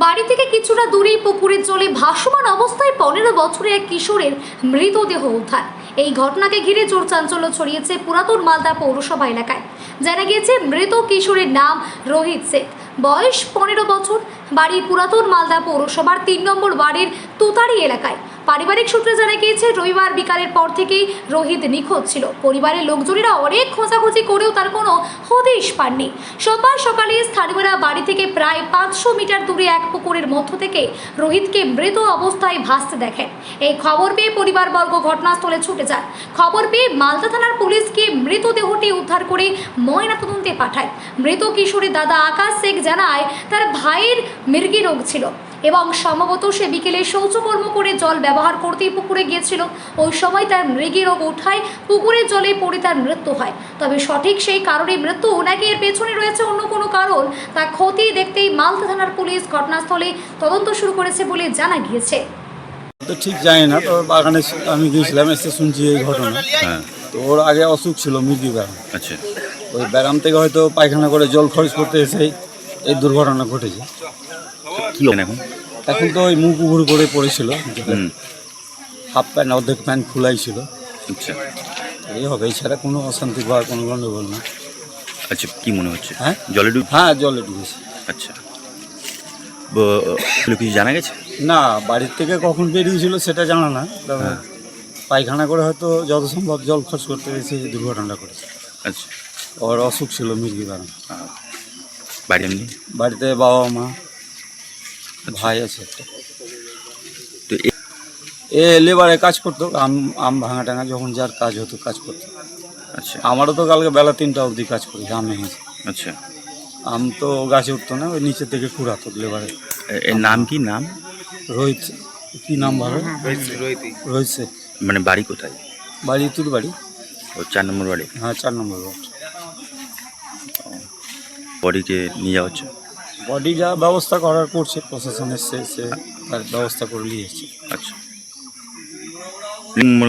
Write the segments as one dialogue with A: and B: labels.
A: বাড়ি থেকে কিছুটা দূরেই পুকুরের জলে ভাসমান অবস্থায় 15 বছরের এক কিশোরের মৃতদেহ উদ্ধার। এই ঘটনাকে ঘিরে জোর চাঞ্চল্য ছড়িয়েছে পুরাতন মালদা পৌরসভা এলাকায়। জানা গিয়েছে মৃত কিশোরের নাম রোহিত শেখ, বয়স 15 বছর, বাড়ি পুরাতন মালদা পৌরসভার 3 নম্বর ওয়ার্ডের তুতারি এলাকায়। পারিবারিক সূত্রে জানা গিয়েছে রবিবার বিকালের পর থেকেই রোহিত নিখোঁজ ছিল। পরিবারের লোকজনেরা অনেক খোঁজাখুঁজি করেও তার কোনো হদিশ পাননি। সোমবার সকালে স্থানীয়রা বাড়ি থেকে প্রায় 500 মিটার দূরে এক পুকুরের মধ্য থেকে রোহিতকে মৃত অবস্থায় ভাসতে দেখেন। এই খবর পেয়ে পরিবারবর্গ ঘটনাস্থলে ছুটে যায়। খবর পেয়ে মালদা থানার পুলিশকে মৃতদেহটি উদ্ধার করে ময়নাতদন্তে পাঠায়। মৃত কিশোরের দাদা আকাশ শেখ জানায় তার ভাইয়ের মৃগী রোগ ছিল এবং সম্ভবত সে বিকেলে শৌচকর্ম করে জল ব্যবহার করতেই পুকুরে গিয়েছিল। ওই সময় তার মৃগী রোগ ওঠায় পুকুরের জলে পড়ে তার মৃত্যু হয়। তবে সঠিক সেই কারণে মৃত্যু নাকি এর পেছনে রয়েছে অন্য কোনো কারণ তা খতিয়ে দেখতেই মালদা থানার পুলিশ ঘটনাস্থলে তদন্ত শুরু করেছে বলে জানা গিয়েছে।
B: তো ঠিক জানি না, তো বাগানে আমি গিয়েছিলাম, এসে শুনছি এই ঘটনা।
C: হ্যাঁ,
B: তো ওর আগে অসুখ ছিল মির্গি ব্যায়াম।
C: আচ্ছা।
B: ওই ব্যায়াম থেকে হয়তো পায়খানা করে জল খরচ করতে এসে এই দুর্ঘটনা ঘটেছে।
C: কি হলেন এখন?
B: এখন তো ওই মুখ উগুর করে পড়েছিল,
C: হুম,
B: হাফ প্যান্ট অর্ধেক প্যান্ট খোলাই ছিল।
C: আচ্ছা
B: এই হবে, এছাড়া কোনো অশান্তি বা কোনো গণ্ডগোল না।
C: আচ্ছা, কি মনে হচ্ছে?
B: হ্যাঁ
C: জলে ডুব?
B: হ্যাঁ, জলে ডুবেছে।
C: আচ্ছা, কিছু জানা গেছে?
B: না, বাড়ির থেকে কখন বেরিয়েছিল সেটা জানা না, তবে
C: হ্যাঁ।
B: পায়খানা করে হয়তো যত সম্ভব জল খরচ করতে এসে এই দুর্ঘটনাটা করেছে।
C: আচ্ছা,
B: ওর অসুখ ছিল মির্গি ব্যায়াম।
C: বাড়ি এমনি?
B: বাড়িতে বাবা মা ভাই আছে একটা।
C: তো
B: এ লেবারে কাজ করতো, আম ভাঙা টাঙা যখন যার কাজ হতো কাজ করতো।
C: আচ্ছা
B: আমারও তো কালকে বেলা 3টা অবধি কাজ করি, আম ভেঙেছে।
C: আচ্ছা,
B: আম তো গাছে উঠতো না, ওই নিচে থেকে কুড়াতো লেবারে।
C: এর নাম কি? নাম
B: রোহিত, কি নাম ভালো? রোহিত শেখ।
C: মানে বাড়ি কোথায়?
B: বাড়ি তোর বাড়ি?
C: ও 4 নম্বর বাড়ি।
B: হ্যাঁ, 4 নম্বর ওয়ার্ড।
C: বডিকে নিয়ে যাওয়া হচ্ছে?
B: বডি যা ব্যবস্থা করার করছে, প্রশাসন এসছে, সে তার ব্যবস্থা করে নিয়ে এসছে।
C: আচ্ছা,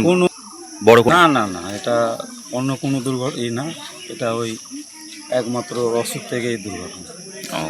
B: কোনো
C: বড় কোনো?
B: না না না, এটা অন্য কোনো দুর্ঘটনা না, এটা ওই একমাত্র অসুখ থেকে এই দুর্ঘটনা।
C: ও